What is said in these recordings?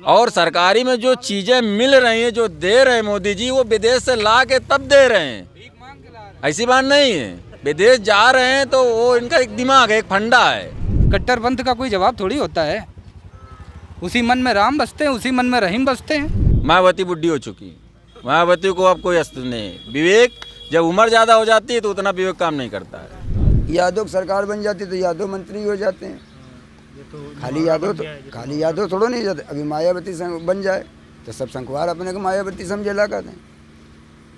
और सरकारी में जो चीज़ें मिल रही हैं, जो दे रहे हैं मोदी जी, वो विदेश से ला के तब दे रहे हैं। ऐसी बात नहीं है, विदेश जा रहे हैं तो वो इनका एक दिमाग है, एक फंडा है। कट्टरपंथ का कोई जवाब थोड़ी होता है। उसी मन में राम बसते हैं, उसी मन में रहीम बसते हैं। मायावती बुढ़ी हो चुकी है, मायावती को अब कोई अस्तित्व नहीं है। विवेक जब उम्र ज़्यादा हो जाती है तो उतना विवेक काम नहीं करता है। यादव की सरकार बन जाती तो यादव मंत्री हो जाते हैं। खाली यादव थोड़ा नहीं जाते। अभी मायावती बन जाए तो सब संखवार अपने को मायावती समझे लगा दें।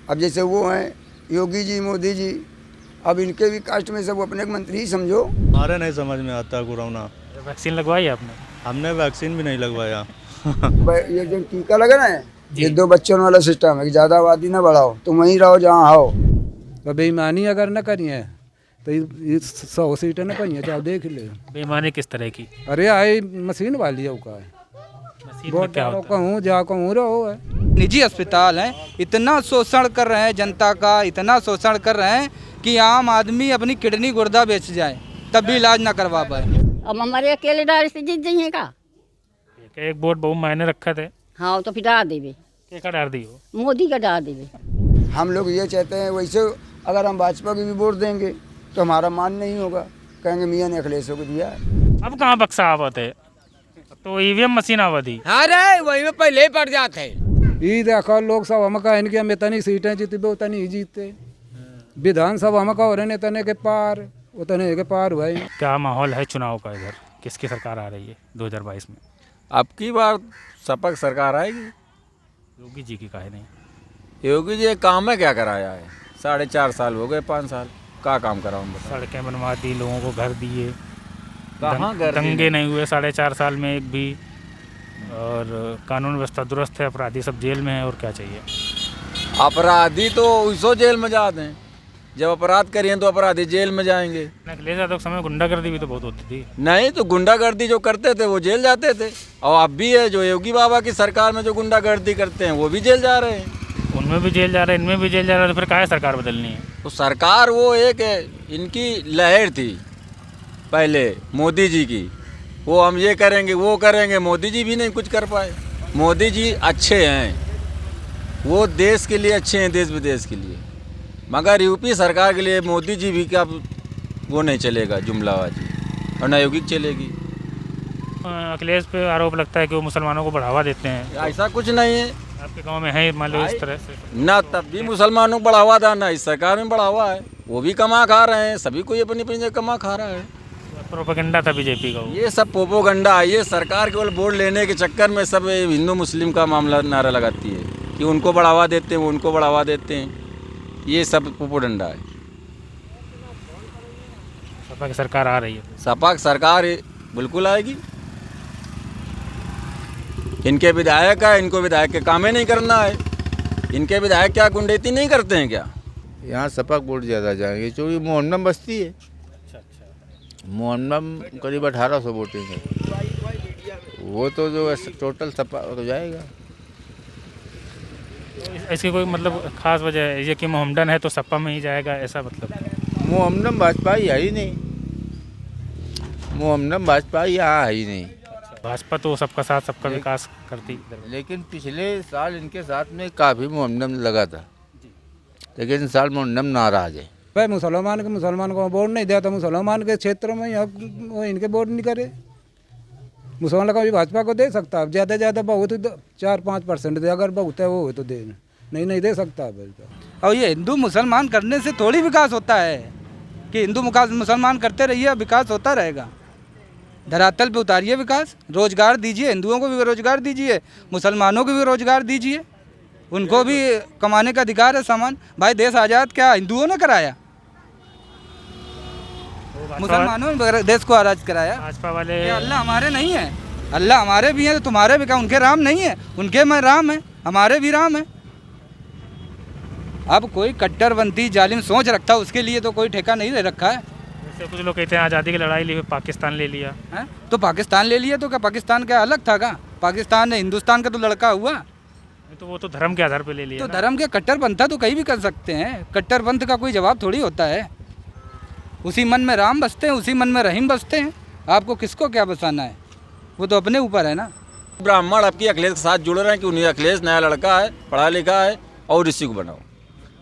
अब जैसे वो हैं योगी जी, मोदी जी, अब इनके भी कास्ट में सब अपने को मंत्री ही समझो। हमारे नहीं समझ में आता कोरोना। वैक्सीन लगवाई आपने? हमने वैक्सीन भी नहीं लगवाया। ये जो टीका लगा ना है, ये 2 बच्चों वाला सिस्टम है कि ज़्यादा आबादी ना बढ़ाओ, तुम वहीं रहो जहाँ आओ। तो बेईमानी अगर न करिए तो ये 100 सीटें न पाइए, चाहे देख ले। बेईमानी किस तरह की? अरे आई मशीन वाली है का है, मशीन में क्या होता है? कहूँ जा कहूँ रहो है। निजी अस्पताल हैं, इतना शोषण कर रहे हैं जनता का, इतना शोषण कर रहे हैं कि आम आदमी अपनी किडनी गुर्दा बेच जाए तब भी इलाज ना करवा पाए। अब हमारे अकेले डाल से जीत जाइए का? एक वोट बहुत मायने रखा थे। हाँ तो फिर डाल देवे। क्या डाल दी हो? मोदी का डाल देवे। हम लोग ये चाहते हैं, वैसे अगर हम भाजपा की भी वोट देंगे तो हमारा मान नहीं होगा, कहेंगे मियाँ ने अखिलेश को दिया है। अब कहाँ बक्सा आवत है, तो ईवीएम मशीन आवत ही। अरे वही में पहले ही पड़ जाते हैं। ये देखो लोकसभा में कहें कि हम इतनी सीटें जीतबे उतनी ही जीतते, विधानसभा में कहो रहे इतने के पार उतने के पार हुआ। क्या माहौल है चुनाव का इधर? किसकी सरकार आ रही है 2022 में? अब की बार सपा की सरकार आएगी। योगी जी की काहे नहीं? योगी जी एक काम है क्या कराया है? 4.5 साल हो गए, 5 साल का काम करा हूँ। सड़कें बनवा दी, लोगों को घर दिए, कहाँ घर दिए? दंगे नहीं हुए 4.5 साल में एक भी, और कानून व्यवस्था दुरुस्त है, अपराधी सब जेल में है, और क्या चाहिए? अपराधी तो उसो जेल में जाते हैं, जब अपराध करिए तो अपराधी जेल में जाएंगे। अखिलेश यादव के समय गुंडागर्दी भी तो बहुत होती थी। नहीं तो गुंडागर्दी जो करते थे वो जेल जाते थे, और अब भी है जो योगी बाबा की सरकार में जो गुंडागर्दी करते हैं वो भी जेल जा रहे हैं। उनमें भी जेल जा रहे हैं, इनमें भी जेल जा रहे हैं, तो फिर काहे सरकार बदलनी है? तो सरकार वो एक है, इनकी लहर थी पहले मोदी जी की, वो हम ये करेंगे वो करेंगे, मोदी जी भी नहीं कुछ कर पाए। मोदी जी अच्छे हैं, वो देश के लिए अच्छे हैं, देश विदेश के लिए, मगर यूपी सरकार के लिए मोदी जी भी क्या वो नहीं चलेगा जुमलाबाजी, और न योगी चलेगी। अखिलेश पे आरोप लगता है कि वो मुसलमानों को बढ़ावा देते हैं। ऐसा कुछ नहीं है, आपके गांव में है मान लो इस तरह से? ना तब भी मुसलमानों को बढ़ावा था, ना इस सरकार में बढ़ावा है। वो भी कमा खा रहे हैं, सभी कोई अपनी अपनी जगह कमा खा रहा है। प्रोपेगेंडा था बीजेपी का वो। ये सब प्रोपेगेंडा है, ये सरकार केवल वोट लेने के चक्कर में सब हिंदू मुस्लिम का मामला नारा लगाती है कि उनको बढ़ावा देते हैं, वो उनको बढ़ावा देते हैं, ये सब प्रोपेगेंडा है। सपा की सरकार आ रही है? सपा की सरकार बिल्कुल आएगी। इनके विधायक है, इनको विधायक के काम ही नहीं करना है। इनके विधायक क्या गुंडेती नहीं करते हैं क्या? यहाँ सपा वोट ज़्यादा जाएंगे क्योंकि मोहम्मदम बस्ती है। मोहम्मदम करीब 1800 वोटिंग है, वो तो जो टोटल सपा तो जाएगा। इसकी कोई मतलब खास वजह है ये कि मोहम्मदन है तो सपा में ही जाएगा, ऐसा मतलब? मोहम्मदम भाजपा ही है ही नहीं, मोहम्मदम भाजपा यहाँ है ही नहीं। भाजपा तो सबका साथ सबका विकास करती, लेकिन पिछले साल इनके साथ में काफ़ी मोहम्मदम लगा था, लेकिन इस साल मोहम्मदम नाराज है। भाई मुसलमान को वोट नहीं दिया तो मुसलमान के क्षेत्र में अब वो इनके वोट नहीं करे। मुसलमान का भी भाजपा को दे सकता है, ज़्यादा से ज़्यादा बहुत 4-5% दे, अगर बहुत है वो हो तो दे, नहीं दे सकता है। और ये हिंदू मुसलमान करने से थोड़ी विकास होता है कि हिंदू मुसलमान करते रहिए विकास होता रहेगा। धरातल पे उतारिए विकास, रोजगार दीजिए, हिंदुओं को भी रोजगार दीजिए, मुसलमानों को भी रोजगार दीजिए, उनको भी कमाने का अधिकार है सामान। भाई देश आज़ाद क्या हिंदुओं ने कराया? मुसलमानों ने देश को आज़ाद कराया। भाजपा वाले अल्लाह हमारे नहीं है, अल्लाह हमारे भी हैं तो तुम्हारे भी क्या? उनके राम नहीं है, उनके में राम है, हमारे भी राम है। अब कोई कट्टरपंथी जालिम सोच रखता है उसके लिए तो कोई ठेका नहीं ले रखा है। जैसे कुछ लोग कहते हैं आज़ादी की लड़ाई ली, पाकिस्तान ले लिया है? तो पाकिस्तान ले लिया तो क्या पाकिस्तान क्या अलग था का? पाकिस्तान हिंदुस्तान का तो लड़का हुआ, तो वो तो धर्म के आधार पे ले लिया। तो धर्म के कट्टरपंथा तो कहीं भी कर सकते हैं, कट्टरपंथ का कोई जवाब थोड़ी होता है। उसी मन में राम बसते हैं, उसी मन में रहीम बसते हैं। आपको किसको क्या बसाना है वो तो अपने ऊपर है ना। ब्राह्मण आपकी अखिलेश के साथ जुड़ रहे हैं कि उन्हें अखिलेश नया लड़का है, पढ़ा लिखा है और इसी को बनाओ।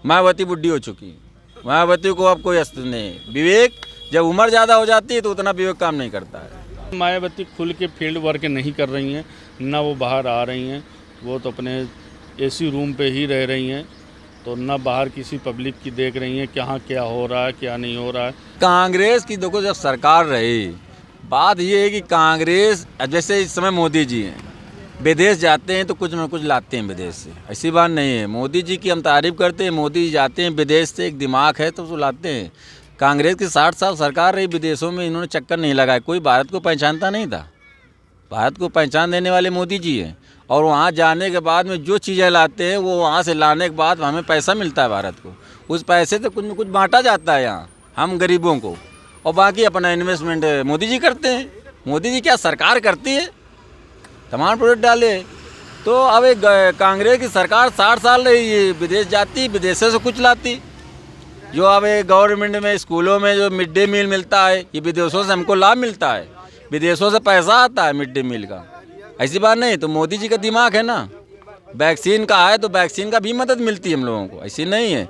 मायावती बुढ़ी हो चुकी है, मायावती को अब कोई अस्तित्व नहीं है। विवेक जब उम्र ज़्यादा हो जाती है तो उतना विवेक काम नहीं करता है। मायावती खुल के फील्ड वर्क नहीं कर रही हैं, ना वो बाहर आ रही हैं, वो तो अपने एसी रूम पे ही रह रही हैं, तो ना बाहर किसी पब्लिक की देख रही हैं कहाँ क्या हो रहा है क्या नहीं हो रहा है। कांग्रेस की देखो जब सरकार रही, बात ये है कि कांग्रेस जैसे इस समय मोदी जी हैं, विदेश जाते हैं तो कुछ ना कुछ लाते हैं विदेश से, ऐसी बात नहीं है। मोदी जी की हम तारीफ़ करते हैं, मोदी जी जाते हैं विदेश से, एक दिमाग है तो वो लाते हैं। कांग्रेस की 60 साल सरकार रही, विदेशों में इन्होंने चक्कर नहीं लगाया, कोई भारत को पहचानता नहीं था। भारत को पहचान देने वाले मोदी जी हैं, और वहाँ जाने के बाद में जो चीज़ें लाते हैं वो वहाँ से लाने के बाद हमें पैसा मिलता है भारत को, उस पैसे से कुछ न कुछ बांटा जाता है यहाँ हम गरीबों को, और बाकी अपना इन्वेस्टमेंट मोदी जी करते हैं। मोदी जी क्या सरकार करती है, तमाम प्रोडक्ट डाले। तो अब एक कांग्रेस की सरकार 60 साल रही, विदेश जाती, विदेशों से कुछ लाती। जो अब गवर्नमेंट में स्कूलों में जो मिड डे मील मिलता है, ये विदेशों से हमको लाभ मिलता है, विदेशों से पैसा आता है मिड डे मील का, ऐसी बात नहीं। तो मोदी जी का दिमाग है ना, वैक्सीन का है तो वैक्सीन का भी मदद मिलती है हम लोगों को, ऐसी नहीं है।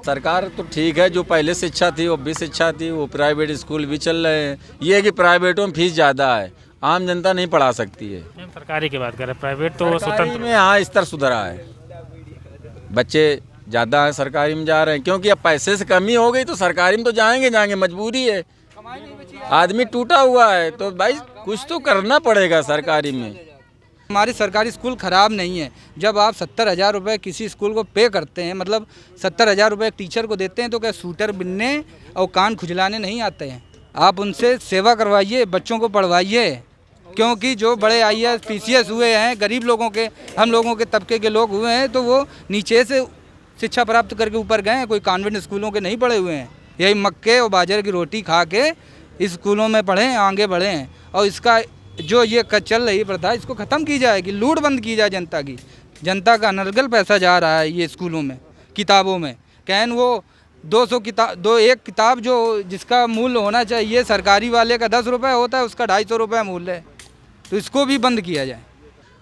सरकार तो ठीक है, जो पहले शिक्षा थी वो भी शिक्षा थी, वो प्राइवेट स्कूल भी चल रहे हैं। ये है कि प्राइवेटों में फीस ज़्यादा है, आम जनता नहीं पढ़ा सकती है। सरकारी की बात करें, प्राइवेट तो सरकारी में हाँ स्तर सुधरा है, बच्चे ज़्यादा है सरकारी में जा रहे हैं, क्योंकि अब पैसे से कमी हो गई तो सरकारी में तो जाएंगे, मजबूरी है। आदमी टूटा हुआ है तो भाई कुछ तो करना पड़ेगा सरकारी में। हमारे सरकारी स्कूल ख़राब नहीं है। जब आप 70,000 रुपये किसी स्कूल को पे करते हैं, मतलब 70,000 रुपये एक टीचर को देते हैं, तो क्या सूटर बिनने और कान खुजलाने नहीं आते हैं? आप उनसे सेवा करवाइए, बच्चों को पढ़वाइए, क्योंकि जो बड़े IAS PCS हुए हैं, गरीब लोगों के, हम लोगों के तबके के लोग हुए हैं, तो वो नीचे से शिक्षा प्राप्त करके ऊपर गए हैं, कोई कॉन्वेंट स्कूलों के नहीं पढ़े हुए हैं। यही मक्के और बाजरे की रोटी खा के इस स्कूलों में पढ़े हैं, आगे बढ़े हैं। और इसका जो ये चल रही प्रथा, इसको ख़त्म की जाएगी, लूट बंद की जाए जनता की। जनता का अनर्गल पैसा जा रहा है ये स्कूलों में, किताबों में। कैन वो 200 किताब, एक किताब जो जिसका मूल्य होना चाहिए सरकारी वाले का 10 रुपये होता है, उसका 250 रुपये मूल्य है, तो इसको भी बंद किया जाए।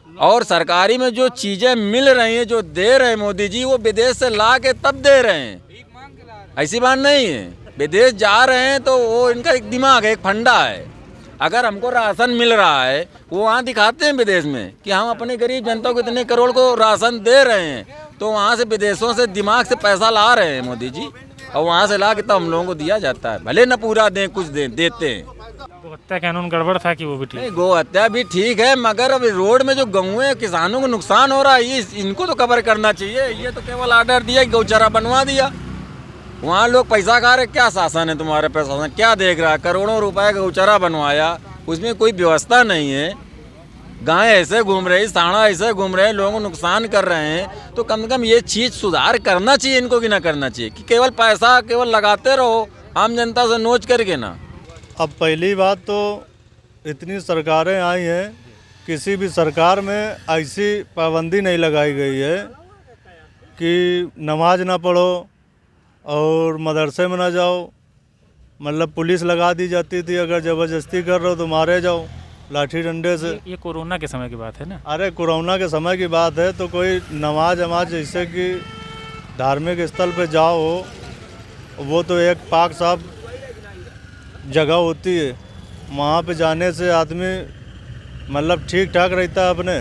और सरकारी में जो चीज़ें मिल रही हैं, जो दे रहे हैं मोदी जी, वो विदेश से ला के तब दे रहे हैं, ऐसी बात नहीं है। विदेश जा रहे हैं तो वो इनका एक दिमाग है, एक फंडा है। अगर हमको राशन मिल रहा है, वो वहाँ दिखाते हैं विदेश में कि हम अपने गरीब जनता को इतने करोड़ को राशन दे रहे हैं, तो वहाँ से विदेशों से दिमाग से पैसा ला रहे हैं मोदी जी, और वहाँ से ला के तब हम लोगों को दिया जाता है। भले न पूरा दें, कुछ देते हैं। गोहत्या कानून गड़बड़ था कि वो भी ठीक? नहीं, गोहत्या भी ठीक है, मगर अब रोड में जो गौएं किसानों को नुकसान हो रहा है, ये इनको तो कवर करना चाहिए। ये तो केवल आर्डर दिया, गौचारा बनवा दिया, वहाँ लोग पैसा खा रहे। क्या शासन है तुम्हारे? प्रशासन क्या देख रहा है? करोड़ों रुपए का गौचारा बनवाया, उसमें कोई व्यवस्था नहीं है। गाय ऐसे घूम रही, साढ़ा ऐसे घूम रहे, लोगों को नुकसान कर रहे हैं। तो कम से कम ये चीज़ सुधार करना चाहिए इनको, कि ना करना चाहिए कि केवल पैसा केवल लगाते रहो आम जनता से नोच करके ना। अब पहली बात तो इतनी सरकारें आई हैं, किसी भी सरकार में ऐसी पाबंदी नहीं लगाई गई है कि नमाज ना पढ़ो और मदरसे में ना जाओ। मतलब पुलिस लगा दी जाती थी, अगर ज़बरदस्ती कर रहे हो तो मारे जाओ लाठी डंडे से। ये कोरोना के समय की बात है ना? अरे कोरोना के समय की बात है, तो कोई नमाज जैसे कि धार्मिक स्थल पे जाओ, वो तो एक पाक साफ जगह होती है, वहाँ पे जाने से आदमी मतलब ठीक ठाक रहता है अपने।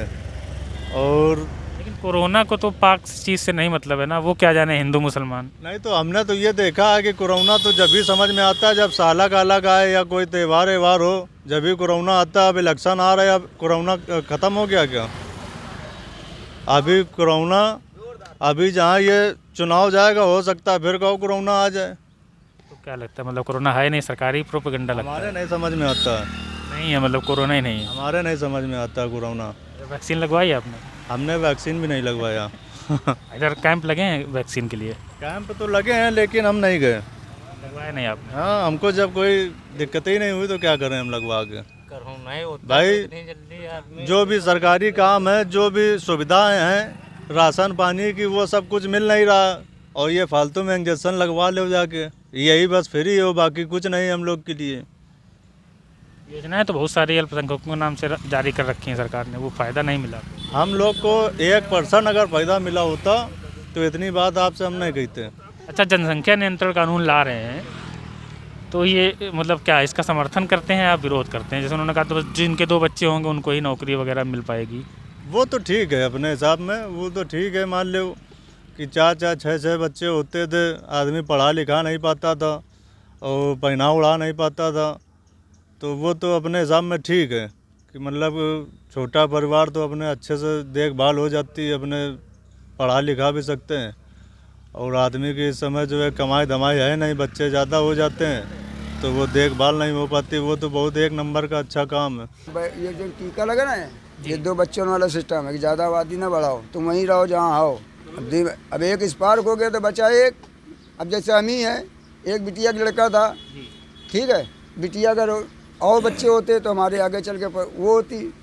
और लेकिन कोरोना को तो पाक चीज़ से नहीं मतलब है ना, वो क्या जाने हिंदू मुसलमान। नहीं, तो हमने तो ये देखा है कि कोरोना तो जब भी समझ में आता है जब साला काला का है या कोई त्यौहार हो, जब भी कोरोना आता है। अब इलेक्शन आ रहा है, अब कोरोना ख़त्म हो गया क्या? अभी कोरोना, अभी जहाँ ये चुनाव जाएगा हो सकता है फिर कहो कोरोना आ जाए। तो क्या लगता है, मतलब कोरोना है नहीं, सरकारी प्रोपेगेंडा लगता है? हमारे नहीं समझ में आता है। नहीं है, मतलब कोरोना ही नहीं है? हमारे नहीं समझ में आता कोरोना। वैक्सीन लगवाई आपने? हमने वैक्सीन भी नहीं लगवाया। इधर कैंप लगे हैं वैक्सीन के लिए? कैंप तो लगे हैं लेकिन हम नहीं गए। लगवाया नहीं आपने? हाँ, हमको जब कोई दिक्कत ही नहीं हुई तो क्या करें हम लगवा के। भाई जो भी सरकारी काम है, जो भी सुविधाएं हैं, राशन पानी की, वो सब कुछ मिल नहीं रहा, और ये फालतू में इंजेक्शन लगवा लो जाके, यही बस फ्री हो, बाकी कुछ नहीं हम लोग के लिए। योजनाएं तो बहुत सारी अल्पसंख्यकों के नाम से जारी कर रखी हैं सरकार ने, वो फ़ायदा नहीं मिला। हम लोग को 1% अगर फ़ायदा मिला होता तो इतनी बात आपसे हम नहीं कहते। अच्छा, जनसंख्या नियंत्रण कानून ला रहे हैं तो ये मतलब क्या इसका समर्थन करते हैं या विरोध करते हैं? जैसे उन्होंने कहा तो जिनके 2 बच्चे होंगे उनको ही नौकरी वगैरह मिल पाएगी। वो तो ठीक है अपने हिसाब में, वो तो ठीक है। मान लो कि 4-4, 6-6 बच्चे होते थे, आदमी पढ़ा लिखा नहीं पाता था और पहना उड़ा नहीं पाता था, तो वो तो अपने हिसाब में ठीक है कि मतलब छोटा परिवार तो अपने अच्छे से देखभाल हो जाती है, अपने पढ़ा लिखा भी सकते हैं। और आदमी की इस समय जो है कमाई धमाई है नहीं, बच्चे ज़्यादा हो जाते हैं तो वो देखभाल नहीं हो पाती। वो तो बहुत 1 नंबर का अच्छा काम है। ये जो टीका लगा ना, ये 2 बच्चों वाला सिस्टम है कि ज़्यादा आबादी ना बढ़ाओ, तुम वहीं रहो जहाँ आओ। अब एक स्पार्क हो गया तो बचा एक। अब जैसे हम ही हैं, एक बिटिया का लड़का था, ठीक है, बिटिया का और बच्चे होते तो हमारे आगे चल के वो होती।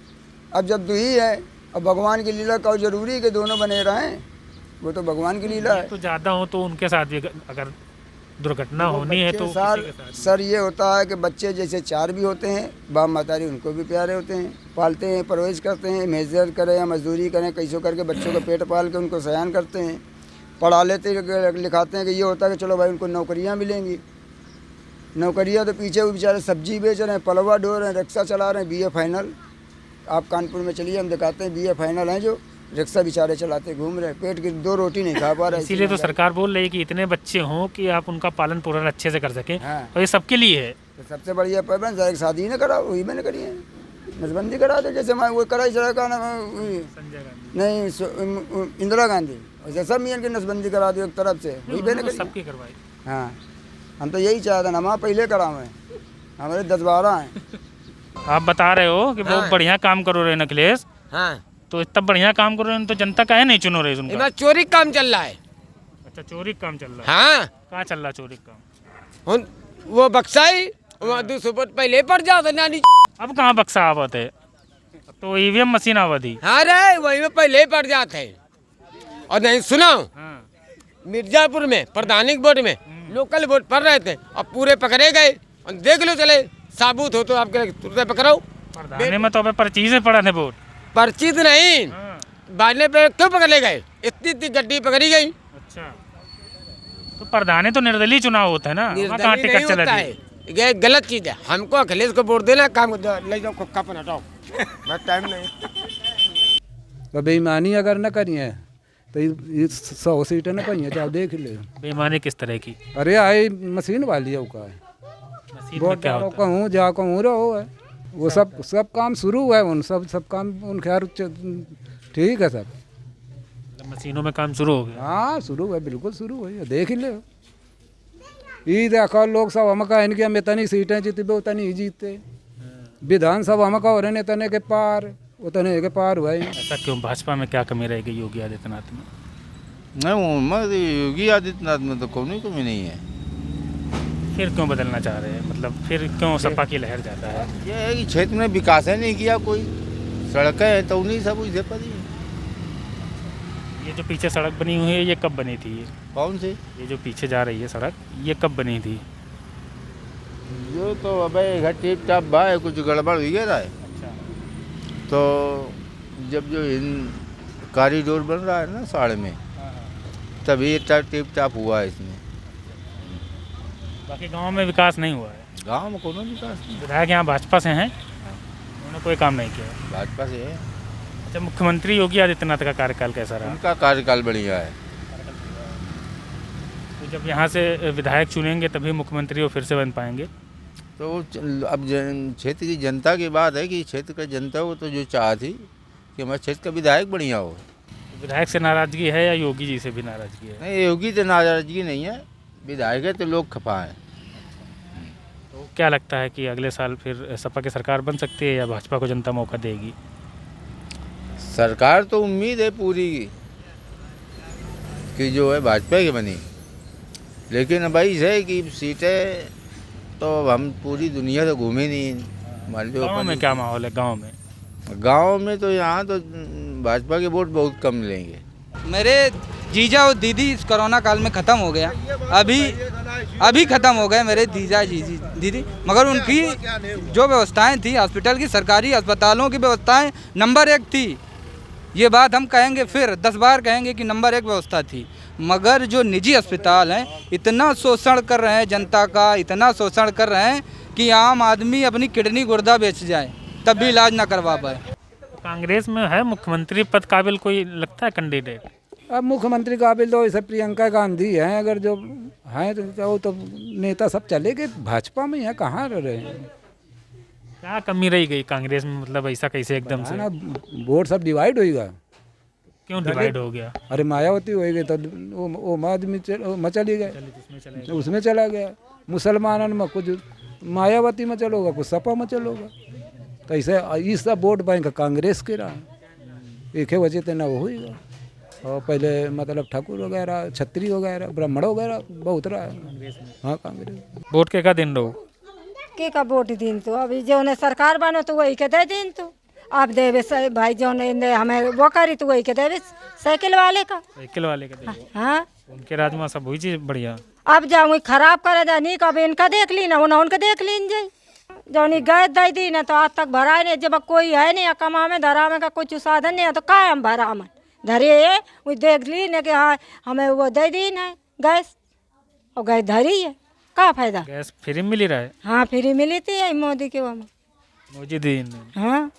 अब जब 2 ही है, अब भगवान की लीला का जरूरी है कि दोनों बने रहें, वो तो भगवान की लीला है। तो ज़्यादा हो तो उनके साथ भी अगर दुर्घटना होनी है तो सर ये होता है कि बच्चे जैसे 4 भी होते हैं, बाप मातारी उनको भी प्यारे होते हैं, पालते हैं, परवरिश करते हैं, मेहनत करें या मजदूरी करें, कैसो करके बच्चों का पेट पाल के उनको सयान करते हैं, पढ़ा लेते लिखाते हैं। कि ये होता है कि चलो भाई उनको नौकरियाँ मिलेंगी। नौकरियाँ तो पीछे वो बेचारे सब्जी बेच रहे हैं, पलवा ढो रहे हैं, रिक्शा चला रहे हैं, BA फाइनल। आप कानपुर में चलिए, हम दिखाते हैं BA फाइनल हैं जो रिक्शा बेचारे चलाते घूम रहे, पेट की 2 रोटी नहीं खा पा रहे। इसीलिए तो सरकार बोल रही है कि इतने बच्चे हों कि आप उनका पालन पोषण अच्छे से कर सकें। हाँ। और ये सबके लिए है। तो सबसे बढ़िया पैबंद जाए शादी ना कराओ, वही मैंने करी है, नसबंदी करा दो। जैसे मैं वो कराई चला का नहीं इंदिरा गांधी, वैसे सब मियाँ की नसबंदी करा दो एक तरफ से, वही मैंने करी, सबकी करवाई। हाँ, हम तो यही चाहते हैं, हम पहले करावें, हमारे 10-12 हैं। आप बता रहे हो कि बहुत बढ़िया काम करो रहे अखिलेश, हाँ, तो इतना बढ़िया काम करो रहे तो जनता काहे नहीं चुनो रही उनका? चोरी काम चल रहा है। अच्छा, चोरी का काम चल रहा है। हाँ, कहाँ चल रहा है चोरी का काम? वो बक्साई वहाँ 200 फुट पहले पड़ जाता नानी। अब कहाँ बक्सा आवत है, तो EVM मशीन आवत ही। हाँ रे, वही में पहले पड़ जाते हैं। और नहीं सुनो, मिर्जापुर में प्रधानिक बोर्ड में लोकल वोट पड़ रहे थे, अब पूरे पकड़े गए। और देख लो, चले साबुत हो तो आपके तुरंत पकड़ो। प्रधान में तो अबे पर्ची से पड़ा थे वोट, पर्ची तो नहीं, बाजने पे क्यों पकड़े गए? इतनी गड्डी पकड़ी गई। अच्छा, तो प्रधान तो निर्दलीय चुनाव होता है ना, वहाँ कहाँ टिकट चला है? ये गलत चीज है। हमको अखिलेश को वोट देना, काम ले जाओ, खुक्का पर हटाओ, बस टाइम नहीं। तो बेईमानी अगर न करी है तो ये 100 सीटें न पाई हैं, चाहे देख ले। बेईमानी किस तरह की? अरे आई मशीन वाली है, वो वोट क्या होता कहूँ जा कहूँ रहो है, वो सब काम शुरू है, उन सब काम उन खैर ठीक है सब। मशीनों में काम शुरू हो गया? हाँ शुरू है, बिल्कुल शुरू है, देख ही ले। ये देखो लोग सब हम कहा इनके हम इतनी सीटें जीते उतनी ही जीतते, विधानसभा हम कहा रहे इतने के पार उतने के पार हुआ ही। ऐसा क्यों? भाजपा में क्या कमी रहेगी योगी आदित्यनाथ में? नहीं, योगी आदित्यनाथ में तो कोई कमी नहीं है। फिर क्यों बदलना चाह रहे हैं? मतलब फिर क्यों सपा की लहर जाता है? ये है कि क्षेत्र में विकास है नहीं किया, कोई सड़कें हैं तो उन्हीं सब इसे पर ही। ये जो पीछे सड़क बनी हुई है ये कब बनी थी? ये कौन सी? ये जो पीछे जा रही है सड़क ये कब बनी थी? ये तो अबे घर टिप टाप बा है, कुछ गड़बड़ हुई है। अच्छा, तो जब जो इन कॉरिडोर बन रहा है ना साढ़े में, तभी टिप टाप हुआ है इसमें। बाकी गांव में विकास नहीं हुआ है? गांव में कोनो विकास नहीं। विधायक यहाँ भाजपा से हैं, उन्होंने कोई काम नहीं किया? भाजपा से है। अच्छा, मुख्यमंत्री योगी आदित्यनाथ का कार्यकाल कैसा रहा? उनका कार्यकाल बढ़िया है। तो जब यहाँ से विधायक चुनेंगे तभी मुख्यमंत्री वो फिर से बन पाएंगे? तो अब क्षेत्र की जनता की बात है कि क्षेत्र का जनता को तो जो चाहती कि हमारे क्षेत्र का विधायक बढ़िया हो। विधायक से नाराजगी है या योगी जी से भी नाराजगी है? नहीं, योगी तो नाराजगी नहीं है, विधायक है तो लोग खफा हैं। तो क्या लगता है कि अगले साल फिर सपा की सरकार बन सकती है या भाजपा को जनता मौका देगी? सरकार तो उम्मीद है पूरी कि जो है भाजपा की बनी, लेकिन भाई है कि सीटें तो हम पूरी दुनिया से घूमे नहीं। मान लो गाँव में क्या माहौल है? गांव में तो यहाँ तो भाजपा के वोट बहुत कम मिलेंगे। मेरे जीजा और दीदी इस कोरोना काल में ख़त्म हो गया। अभी अभी ख़त्म हो गए मेरे जीजा जी दीदी, मगर उनकी जो व्यवस्थाएं थी हॉस्पिटल की, सरकारी अस्पतालों की व्यवस्थाएं नंबर 1 थी। ये बात हम कहेंगे, फिर 10 बार कहेंगे कि नंबर 1 व्यवस्था थी। मगर जो निजी अस्पताल हैं इतना शोषण कर रहे हैं जनता का, इतना शोषण कर रहे हैं कि आम आदमी अपनी किडनी गुर्दा बेच जाए तब भी इलाज ना करवा पाए। कांग्रेस में है मुख्यमंत्री पद काबिल कोई लगता है कैंडिडेट? अब मुख्यमंत्री काबिल तो ऐसे प्रियंका गांधी हैं, अगर जो हैं तो नेता सब चले गए, भाजपा में यहाँ कहाँ रह रहे हैं। क्या कमी रही गई कांग्रेस में, मतलब ऐसा कैसे एकदम से? ना वोट सब डिवाइड होएगा। क्यों डिवाइड हो गया? अरे मायावती हो गई तो वो आदमी चली गए, उसमें चला गया। मुसलमानन में कुछ मायावती में चलोगा, कुछ सपा में चलोगा, तो ऐसे इस सब वोट बैंक कांग्रेस के रहा, एक वजह से ना वो होगा। और पहले मतलब ठाकुर वगैरह, छत्री वगैरह, ब्राह्मण वगैरह बहुत रहा है। हाँ कांग्रेस। वोट के का दिन रहो के का वोट दिन तो अभी जो ने सरकार बनो तो वही के दे दिन तो आप देवे भाई जो ने हमें वो करी तो वही के देवे साइकिल वाले का हाँ उनके राज में सब हुई चीज बढ़िया। अब जाऊँ खराब करे जानी कब इनका देख ली ना उनका देख लीन जाए जो नहीं गए दे दी ना तो आज तक भरा नहीं। जब कोई है नहीं कमा में धरा में का कुछ साधन नहीं है तो क्या हम भरा में धरे वो देख ली ना कि हाँ हमें वो दे दी ना गैस और गैस धरी है, क्या फायदा? गैस फ्री मिली रहा है? हाँ फ्री मिली थी मोदी के वो मोदी दिन। हाँ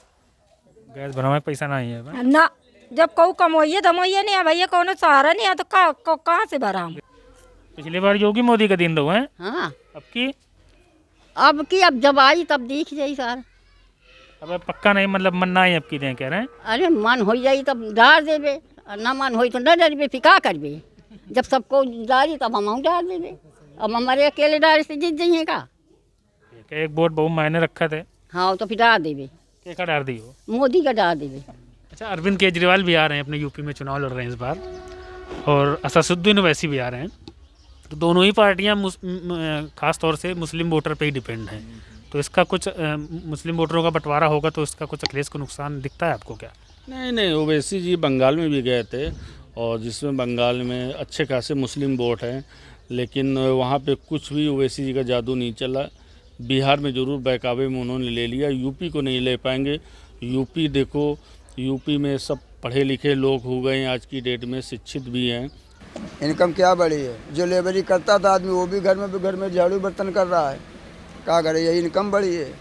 गैस भरवा में पैसा नहीं है ना, जब कहूँ कमोइए धमोइए नहीं है भैया, कौन सहारा नहीं है तो कहाँ से भरा हम? पिछली बार योगी मोदी का दिन रहो है। हाँ अब की अब जब आई तब दिख जाई सार। अब पक्का नहीं मतलब मन ना है अब की दें कह रहे हैं? अरे मन हो जाई तब डाल देवे, ना मन हो तो न डरबे, फिर क्या करबे? जब सबको डाली तब हम डाल देवे। अब हमारे अकेले डाल से जीत जाइए का? एक वोट बहुत मायने रखा थे। हाँ तो फिर डाल देवे। क्या डाल दी हो? मोदी का डाल देवे। अच्छा, अरविंद केजरीवाल भी आ रहे हैं, अपने यूपी में चुनाव लड़ रहे हैं इस बार, और असदुद्दीन ओवैसी भी आ रहे हैं। तो दोनों ही पार्टियां खास तौर से मुस्लिम वोटर पे ही डिपेंड हैं। तो इसका कुछ मुस्लिम वोटरों का बंटवारा होगा तो इसका कुछ अखिलेश को नुकसान दिखता है आपको क्या? नहीं, ओवैसी जी बंगाल में भी गए थे और जिसमें बंगाल में अच्छे खासे मुस्लिम वोट हैं, लेकिन वहाँ पे कुछ भी ओवैसी जी का जादू नहीं चला। बिहार में ज़रूर बहकावे में उन्होंने ले लिया, यूपी को नहीं ले पाएंगे। यूपी देखो, यूपी में सब पढ़े लिखे लोग हो गए हैं, आज की डेट में शिक्षित भी हैं। इनकम क्या बढ़ी है? जो लेबरी करता था आदमी वो भी घर में झाड़ू बर्तन कर रहा है, क्या करे? यही इनकम बढ़ी है।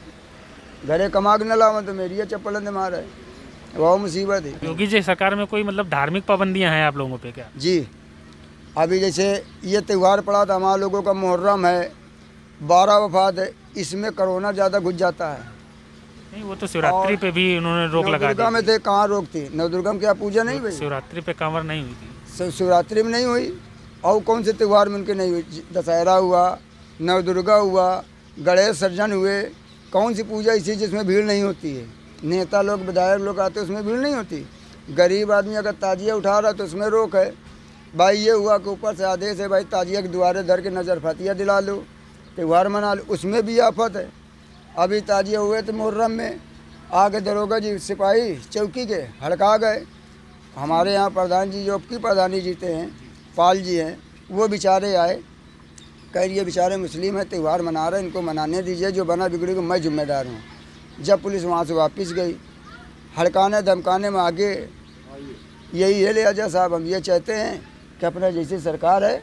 घरे कमा के न लावा तो मेरी चप्पल ने मारा है, वह मुसीबत है। योगी जी सरकार में कोई मतलब धार्मिक पाबंदियां हैं आप लोगों पे क्या? जी, अभी जैसे ये त्यौहार पड़ा था हमारे लोगों का, मुहर्रम है, 12 वफात है, इसमें कोरोना ज़्यादा घुस जाता है। नहीं, वो तो शिवरात्रि पे भी उन्होंने रोक लगा दी। नवदुर्गा में थे, कहाँ रोक थी? नवदुर्गा में क्या पूजा नहीं हुई? शिवरात्रि पे कांवर नहीं हुई थी। शिवरात्रि में नहीं हुई, और कौन से त्यौहार में उनके नहीं हुई? दशहरा हुआ, नवदुर्गा हुआ, गणेश सर्जन हुए, कौन सी पूजा ऐसी जिसमें भीड़ नहीं होती है? नेता लोग, विधायक लोग आते उसमें भीड़ नहीं होती। गरीब आदमी अगर ताजिया उठा रहा तो उसमें रोक है। भाई ये हुआ कि ऊपर से आदेश है भाई ताजिया के द्वारे धर के नज़र फतिया दिला लो, त्यौहार मना लो, उसमें भी आफत है। अभी ताजिया हुए थे मुहर्रम में, आगे दरोगा जी सिपाही चौकी के हड़का गए। हमारे यहाँ प्रधान जी जो अब की प्रधानी जीते हैं, पाल जी हैं, वो बेचारे आए, कह रही बेचारे मुस्लिम है, त्यौहार मना रहे हैं, इनको मनाने दीजिए, जो बना बिगड़ी को मैं जिम्मेदार हूँ। जब पुलिस वहाँ से वापस गई, हड़काने धमकाने में आगे यही है ले आजा साहब, हम ये चाहते हैं कि अपना जैसी सरकार है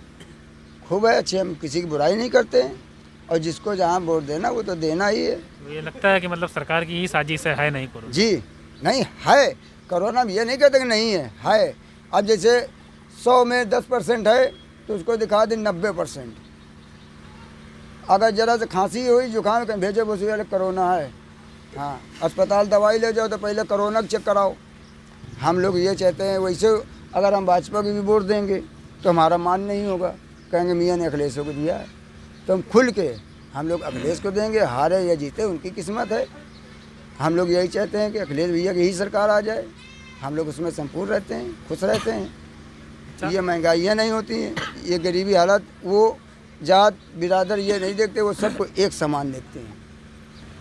खूब है, अच्छे, हम किसी की बुराई नहीं करते हैं, और जिसको जहाँ वोट देना वो तो देना ही है। तो ये लगता है कि मतलब सरकार की ही साजिश है नहीं कोरोना? जी नहीं है, कोरोना ये नहीं कहते कि नहीं है। अब जैसे 100 में 10% है तो उसको दिखा दें 90%। अगर ज़रा से खांसी हुई, जुकाम कहीं भेजे वो कोरोना है, हाँ अस्पताल दवाई ले जाओ तो पहले कोरोना चेक कराओ। हम लोग ये चाहते हैं, वैसे अगर हम भाजपा की भी वोट देंगे तो हमारा मान नहीं होगा, कहेंगे मियाँ ने अखिलेश को दिया है, तो हम खुल के हम लोग अखिलेश को देंगे। हारे या जीते उनकी किस्मत है। हम लोग यही चाहते हैं कि अखिलेश भैया की ही सरकार आ जाए, हम लोग उसमें संपूर्ण रहते हैं, खुश रहते हैं। ये महंगाइयाँ नहीं होती हैं, ये गरीबी हालत, वो जात बिरादर ये नहीं देखते, वो सबको एक समान देखते हैं।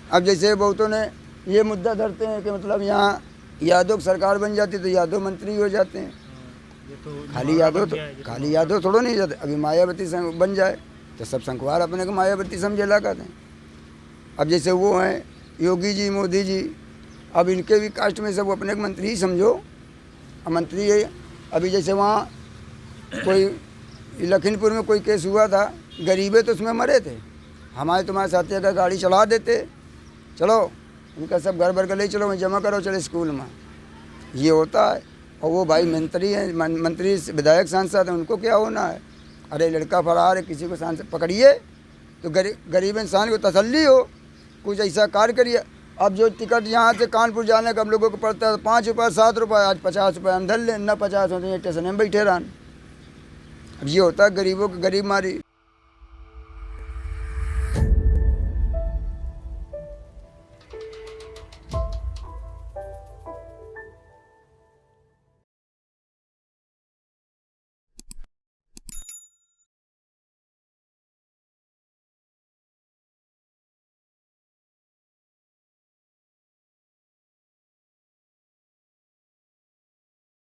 अब जैसे बहुतों ने ये मुद्दा धरते हैं कि मतलब यहाँ यादव सरकार बन जाती तो यादव मंत्री हो जाते हैं। खाली यादव थोड़ा नहीं जाते। अभी मायावती बन जाए तो सब संखवार अपने को मायावती समझे लगाते हैं। अब जैसे वो हैं योगी जी, मोदी जी, अब इनके भी कास्ट में सब अपने को मंत्री ही समझो। अब मंत्री है, अभी जैसे वहाँ कोई लखीमपुर में कोई केस हुआ था, गरीबे तो उसमें मरे थे, हमारे तुम्हारे साथी अगर गाड़ी चला देते, चलो इनका सब घर भर कर ले चलो, मैं जमा करो, चले स्कूल में, ये होता है। और वो भाई मंत्री हैं, मंत्री विधायक सांसद हैं, उनको क्या होना है? अरे लड़का फरार है, किसी को सांसद पकड़िए तो गरीब इंसान को तसल्ली हो, कुछ ऐसा कार्य करिए। अब जो टिकट यहाँ से कानपुर जाने का हम लोगों को पड़ता है 5 रुपये 7 रुपये, आज 50 रुपये हम धर लें, न 50 होते हैं स्टेशन में बैठे रहन। अब ये होता है गरीबों की गरीब मारी।